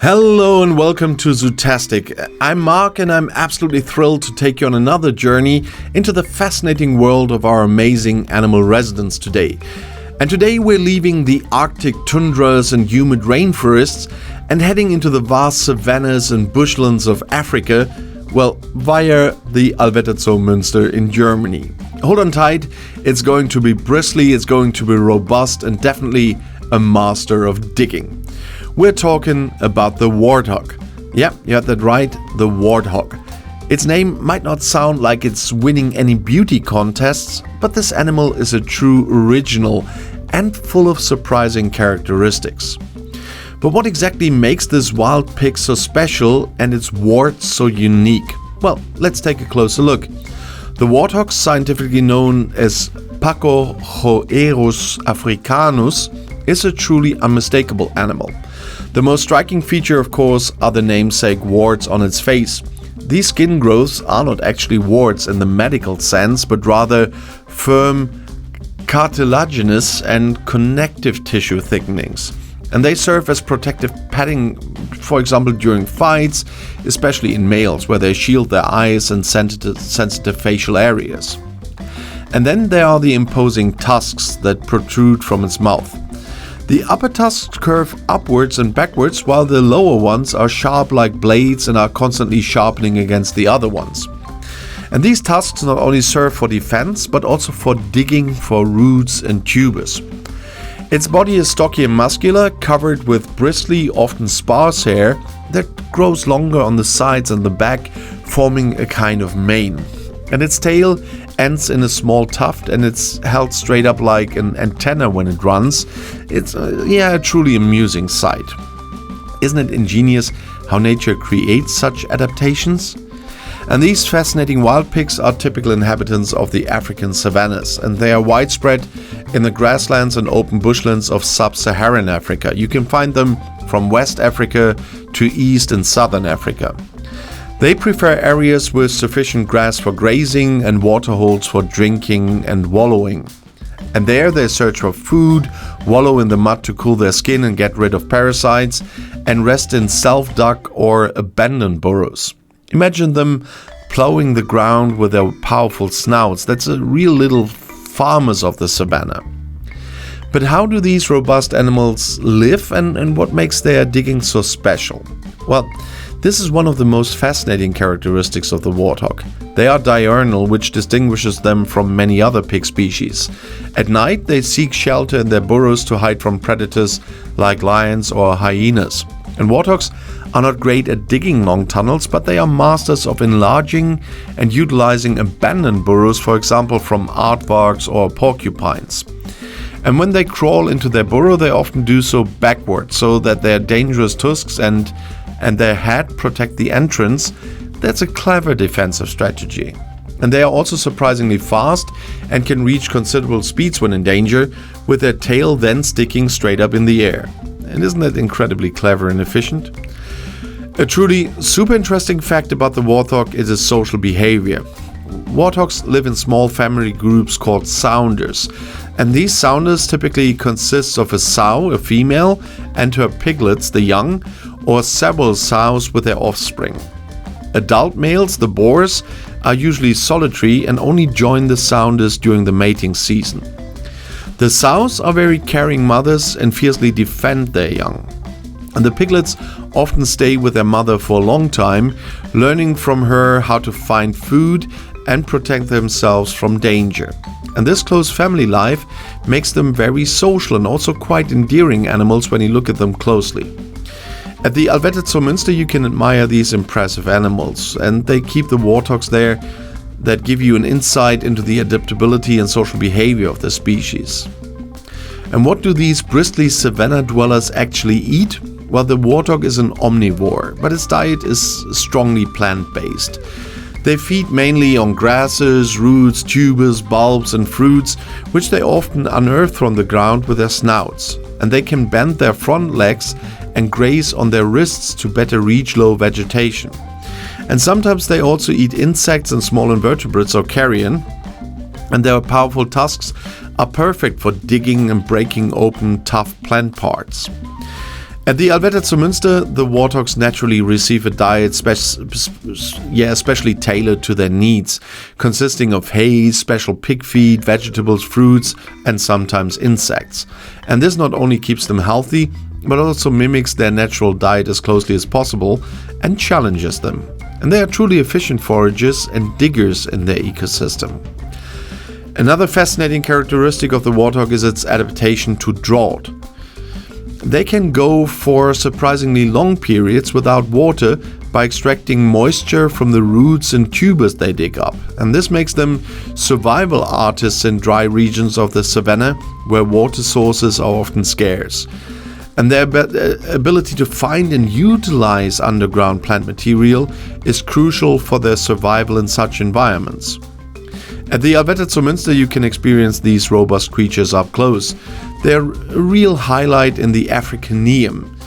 Hello and welcome to Zootastic. I'm Mark and I'm absolutely thrilled to take you on another journey into the fascinating world of our amazing animal residents today. And today we're leaving the Arctic tundras and humid rainforests and heading into the vast savannas and bushlands of Africa, well, via the Allwetterzoo Muenster in Germany. Hold on tight, it's going to be bristly, it's going to be robust and definitely a master of digging. We're talking about the warthog. Yeah, you had that right, the warthog. Its name might not sound like it's winning any beauty contests, but this animal is a true original and full of surprising characteristics. But what exactly makes this wild pig so special and its wart so unique? Well, let's take a closer look. The warthog, scientifically known as Pacohoerus africanus, is a truly unmistakable animal. The most striking feature, of course, are the namesake warts on its face. These skin growths are not actually warts in the medical sense, but rather firm, cartilaginous and connective tissue thickenings. And they serve as protective padding, for example, during fights, especially in males, where they shield their eyes and sensitive facial areas. And then there are the imposing tusks that protrude from its mouth. The upper tusks curve upwards and backwards, while the lower ones are sharp like blades and are constantly sharpening against the other ones. And these tusks not only serve for defense, but also for digging for roots and tubers. Its body is stocky and muscular, covered with bristly, often sparse hair that grows longer on the sides and the back, forming a kind of mane. And its tail ends in a small tuft and it's held straight up like an antenna when it runs. It's a truly amusing sight. Isn't it ingenious how nature creates such adaptations? And these fascinating wild pigs are typical inhabitants of the African savannas, and they are widespread in the grasslands and open bushlands of sub-Saharan Africa. You can find them from West Africa to East and Southern Africa. They prefer areas with sufficient grass for grazing and waterholes for drinking and wallowing. And there they search for food, wallow in the mud to cool their skin and get rid of parasites, and rest in self-dug or abandoned burrows. Imagine them plowing the ground with their powerful snouts. That's a real little farmers of the savannah. But how do these robust animals live and what makes their digging so special? Well, this is one of the most fascinating characteristics of the warthog. They are diurnal, which distinguishes them from many other pig species. At night, they seek shelter in their burrows to hide from predators like lions or hyenas. And warthogs are not great at digging long tunnels, but they are masters of enlarging and utilizing abandoned burrows, for example from aardvarks or porcupines. And when they crawl into their burrow, they often do so backwards, so that their dangerous tusks and their head protect the entrance. That's a clever defensive strategy. And they are also surprisingly fast and can reach considerable speeds when in danger, with their tail then sticking straight up in the air. And isn't that incredibly clever and efficient? A truly super interesting fact about the warthog is its social behavior. Warthogs live in small family groups called sounders, and these sounders typically consist of a sow, a female, and her piglets, the young, or several sows with their offspring. Adult males, the boars, are usually solitary and only join the sounders during the mating season. The sows are very caring mothers and fiercely defend their young. And the piglets often stay with their mother for a long time, learning from her how to find food and protect themselves from danger. And this close family life makes them very social and also quite endearing animals when you look at them closely. At the Allwetterzoo Muenster you can admire these impressive animals, and they keep the warthogs there that give you an insight into the adaptability and social behavior of the species. And what do these bristly savanna dwellers actually eat? Well, the warthog is an omnivore, but its diet is strongly plant-based. They feed mainly on grasses, roots, tubers, bulbs and fruits, which they often unearth from the ground with their snouts. And they can bend their front legs and graze on their wrists to better reach low vegetation. And sometimes they also eat insects and small invertebrates or carrion, and their powerful tusks are perfect for digging and breaking open tough plant parts. At the Allwetter Zoo Muenster, the warthogs naturally receive a diet especially tailored to their needs, consisting of hay, special pig feed, vegetables, fruits, and sometimes insects. And this not only keeps them healthy, but also mimics their natural diet as closely as possible and challenges them. And they are truly efficient foragers and diggers in their ecosystem. Another fascinating characteristic of the warthog is its adaptation to drought. They can go for surprisingly long periods without water by extracting moisture from the roots and tubers they dig up. And this makes them survival artists in dry regions of the savanna where water sources are often scarce. And their ability to find and utilize underground plant material is crucial for their survival in such environments. At the Allwetter Zoo Muenster, you can experience these robust creatures up close. They're a real highlight in the African Neum,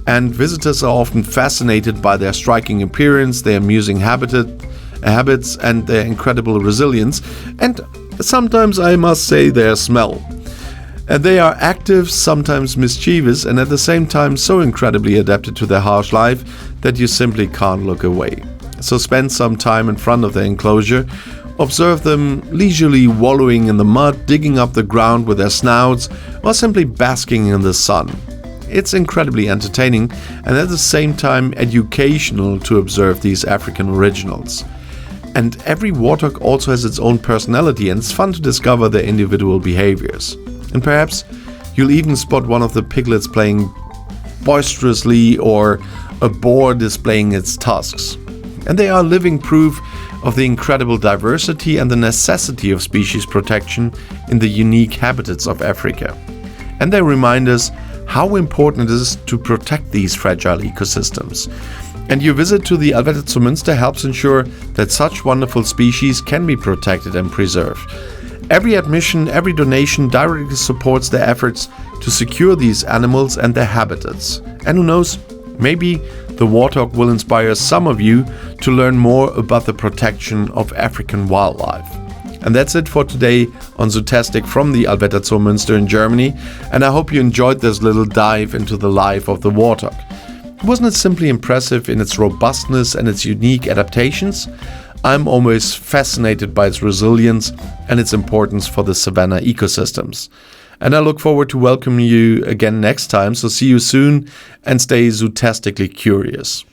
and visitors are often fascinated by their striking appearance, their amusing habits, and their incredible resilience, and sometimes I must say their smell. And they are active, sometimes mischievous, and at the same time so incredibly adapted to their harsh life that you simply can't look away. So spend some time in front of their enclosure. Observe them leisurely wallowing in the mud, digging up the ground with their snouts, or simply basking in the sun. It's incredibly entertaining and at the same time educational to observe these African originals. And every warthog also has its own personality, and it's fun to discover their individual behaviors. And perhaps you'll even spot one of the piglets playing boisterously or a boar displaying its tusks. And they are living proof of the incredible diversity and the necessity of species protection in the unique habitats of Africa. And they remind us how important it is to protect these fragile ecosystems. And your visit to the Allwetter Zoo Muenster helps ensure that such wonderful species can be protected and preserved. Every admission, every donation directly supports their efforts to secure these animals and their habitats. And who knows, maybe the warthog will inspire some of you to learn more about the protection of African wildlife. And that's it for today on Zootastic from the Allwetter Zoo Muenster in Germany, and I hope you enjoyed this little dive into the life of the warthog. Wasn't it simply impressive in its robustness and its unique adaptations? I'm always fascinated by its resilience and its importance for the savanna ecosystems. And I look forward to welcoming you again next time, so see you soon and stay zootastically curious.